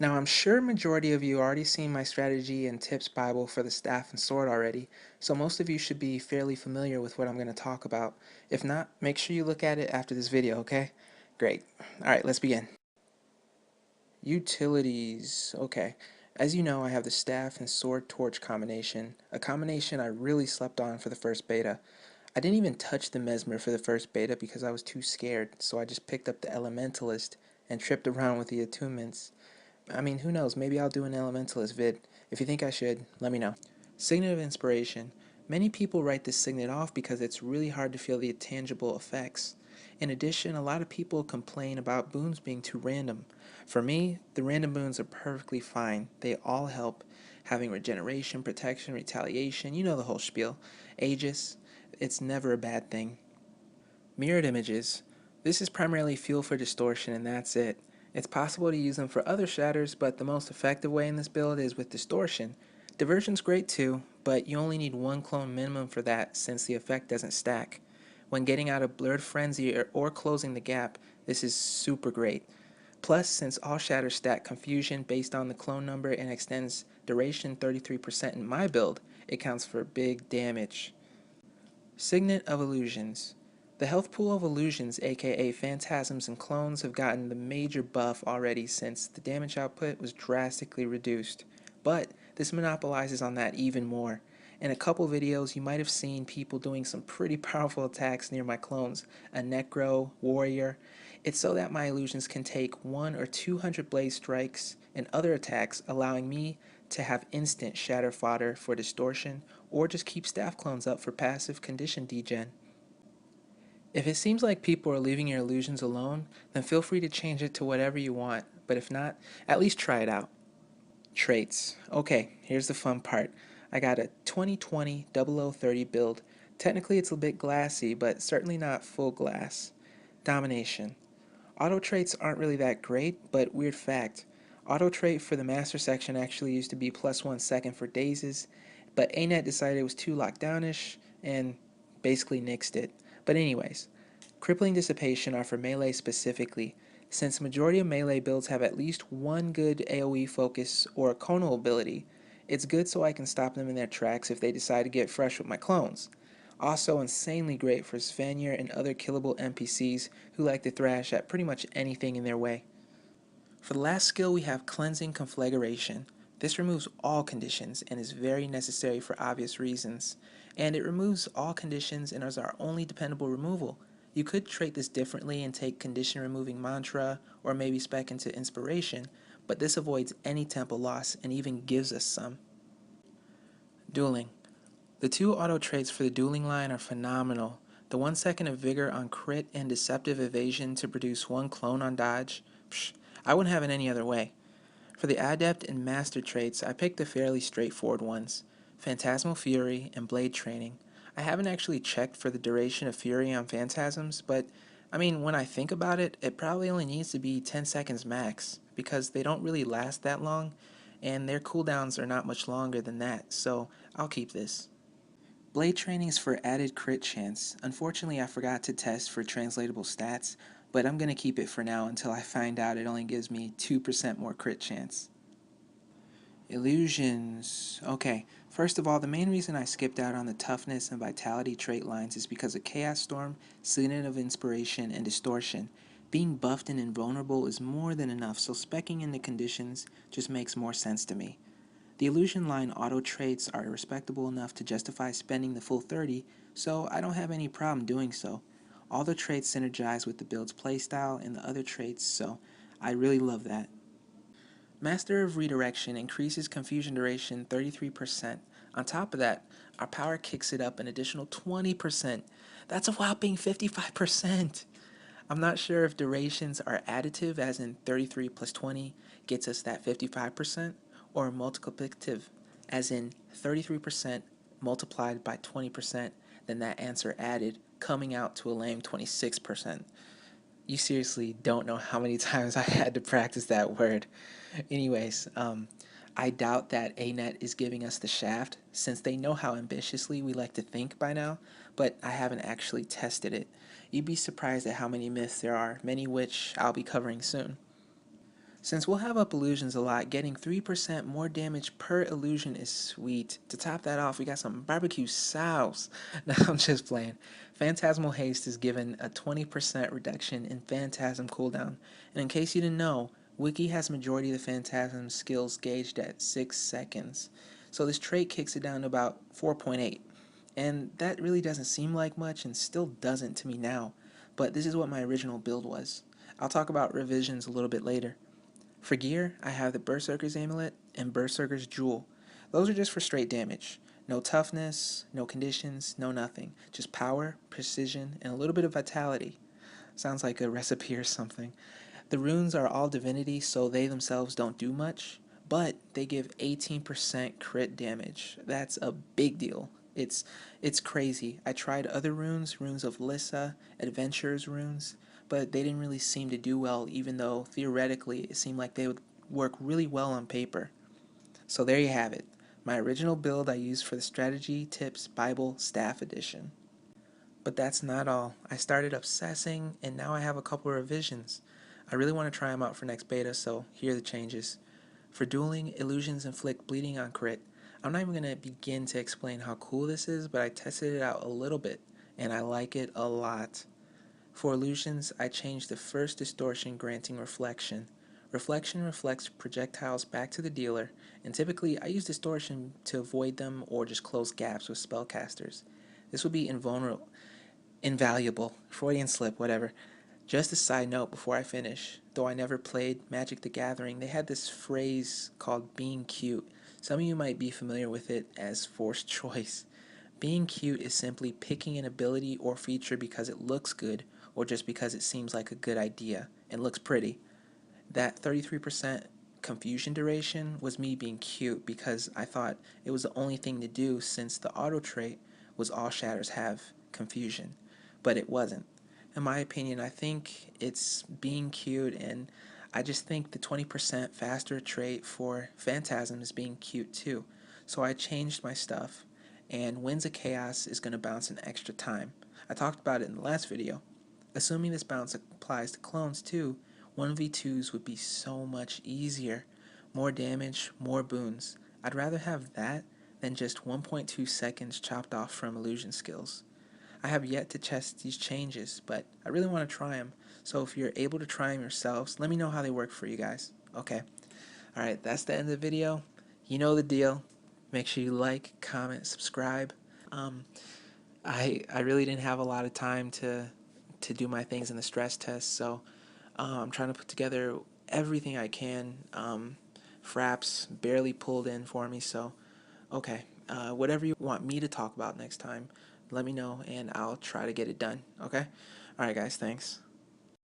Now, I'm sure majority of you already seen my strategy and tips Bible for the staff and sword already, so most of you should be fairly familiar with what I'm going to talk about. If not, make sure you look at it after this video, okay? Great. Alright, let's begin. Utilities. Okay. As you know, I have the staff and sword torch combination, a combination I really slept on for the first beta. I didn't even touch the Mesmer for the first beta because I was too scared, so I just picked up the Elementalist and tripped around with the attunements. I mean, who knows, maybe I'll do an Elementalist vid. If you think I should, let me know. Signet of Inspiration. Many people write this signet off because it's really hard to feel the tangible effects. In addition, a lot of people complain about boons being too random. For me, the random boons are perfectly fine. They all help. Having regeneration, protection, retaliation, you know the whole spiel. Aegis, it's never a bad thing. Mirrored images. This is primarily fuel for distortion and that's it. It's possible to use them for other shatters, but the most effective way in this build is with distortion. Diversion's great too, but you only need one clone minimum for that since the effect doesn't stack. When getting out of Blurred Frenzy or closing the gap, this is super great. Plus, since all shatters stack confusion based on the clone number and extends duration 33% in my build, it counts for big damage. Signet of Illusions. The health pool of illusions, aka phantasms and clones, have gotten the major buff already since the damage output was drastically reduced. But this monopolizes on that even more. In a couple videos, you might have seen people doing some pretty powerful attacks near my clones, a Necro, Warrior. It's so that my illusions can take 1 or 200 blade strikes and other attacks, allowing me to have instant shatter fodder for distortion, or just keep staff clones up for passive condition degen. If it seems like people are leaving your illusions alone, then feel free to change it to whatever you want, but if not, at least try it out. Traits. Okay, here's the fun part. I got a 2020 0030 build. Technically it's a bit glassy, but certainly not full glass. Domination. Auto traits aren't really that great, but weird fact. Auto trait for the master section actually used to be +1 second for dazes, but ANET decided it was too lockdownish and basically nixed it. But anyways, crippling dissipation are for melee specifically. Since majority of melee builds have at least one good AoE focus or a conal ability, it's good so I can stop them in their tracks if they decide to get fresh with my clones. Also insanely great for Svanir and other killable NPCs who like to thrash at pretty much anything in their way. For the last skill we have Cleansing Conflagration. This removes all conditions and is very necessary for obvious reasons. And it removes all conditions and is our only dependable removal. You could trait this differently and take condition removing mantra or maybe spec into inspiration, but this avoids any tempo loss and even gives us some. Dueling. The two auto traits for the dueling line are phenomenal. The 1 second of vigor on crit and deceptive evasion to produce one clone on dodge. Psh, I wouldn't have it any other way. For the adept and master traits, I picked the fairly straightforward ones. Phantasmal Fury and Blade Training. I haven't actually checked for the duration of Fury on Phantasms, but I mean, when I think about it, it probably only needs to be 10 seconds max, because they don't really last that long, and their cooldowns are not much longer than that, so I'll keep this. Blade Training is for added crit chance. Unfortunately, I forgot to test for translatable stats, but I'm going to keep it for now until I find out it only gives me 2% more crit chance. Illusions. Okay, first of all, the main reason I skipped out on the toughness and vitality trait lines is because of Chaos Storm, Signet of Inspiration, and Distortion. Being buffed and invulnerable is more than enough, so speccing in the conditions just makes more sense to me. The illusion line auto traits are respectable enough to justify spending the full 30, so I don't have any problem doing so. All the traits synergize with the build's playstyle and the other traits, so I really love that. Master of Redirection increases confusion duration 33%. On top of that, our power kicks it up an additional 20%. That's a whopping 55%. I'm not sure if durations are additive, as in 33 plus 20 gets us that 55%, or multiplicative, as in 33% multiplied by 20%, then that answer added, coming out to a lame 26%. You seriously don't know how many times I had to practice that word. Anyways, I doubt that ANET is giving us the shaft, since they know how ambitiously we like to think by now, but I haven't actually tested it. You'd be surprised at how many myths there are, many which I'll be covering soon. Since we'll have up illusions a lot, getting 3% more damage per illusion is sweet. To top that off, we got some barbecue sauce. No, I'm just playing. Phantasmal Haste is given a 20% reduction in Phantasm cooldown. And in case you didn't know, Wiki has majority of the Phantasm skills gauged at 6 seconds. So this trait kicks it down to about 4.8. And that really doesn't seem like much and still doesn't to me now. But this is what my original build was. I'll talk about revisions a little bit later. For gear, I have the Berserker's Amulet and Berserker's Jewel. Those are just for straight damage. No toughness, no conditions, no nothing. Just power, precision, and a little bit of vitality. Sounds like a recipe or something. The runes are all divinity, so they themselves don't do much, but they give 18% crit damage. That's a big deal. It's crazy. I tried other runes of Lissa, Adventurer's runes, but they didn't really seem to do well, even though theoretically it seemed like they would work really well on paper. So there you have it. My original build I used for the Strategy Tips Bible Staff Edition. But that's not all. I started obsessing, and now I have a couple of revisions. I really want to try them out for next beta, so here are the changes. For dueling, illusions inflict bleeding on crit. I'm not even going to begin to explain how cool this is, but I tested it out a little bit, and I like it a lot. For illusions, I changed the first distortion granting reflection. Reflection reflects projectiles back to the dealer, and typically I use distortion to avoid them or just close gaps with spellcasters. This would be invaluable, Freudian slip, whatever. Just a side note before I finish, though I never played Magic the Gathering, they had this phrase called being cute. Some of you might be familiar with it as forced choice. Being cute is simply picking an ability or feature because it looks good or just because it seems like a good idea and looks pretty. That 33% confusion duration was me being cute because I thought it was the only thing to do since the auto trait was all shatters have confusion, but it wasn't. In my opinion, I think it's being cute, and I just think the 20% faster trait for Phantasm is being cute too. So I changed my stuff, and Winds of Chaos is going to bounce an extra time. I talked about it in the last video. Assuming this bounce applies to clones too, 1v2s would be so much easier. More damage, more boons. I'd rather have that than just 1.2 seconds chopped off from illusion skills. I have yet to test these changes, but I really want to try them. So if you're able to try them yourselves, let me know how they work for you guys. Okay. Alright, that's the end of the video. You know the deal. Make sure you like, comment, subscribe. Um, I really didn't have a lot of time to do my things in the stress test, so I'm trying to put together everything I can. Fraps barely pulled in for me, so okay. Whatever you want me to talk about next time, let me know and I'll try to get it done. Okay? Alright, guys, thanks.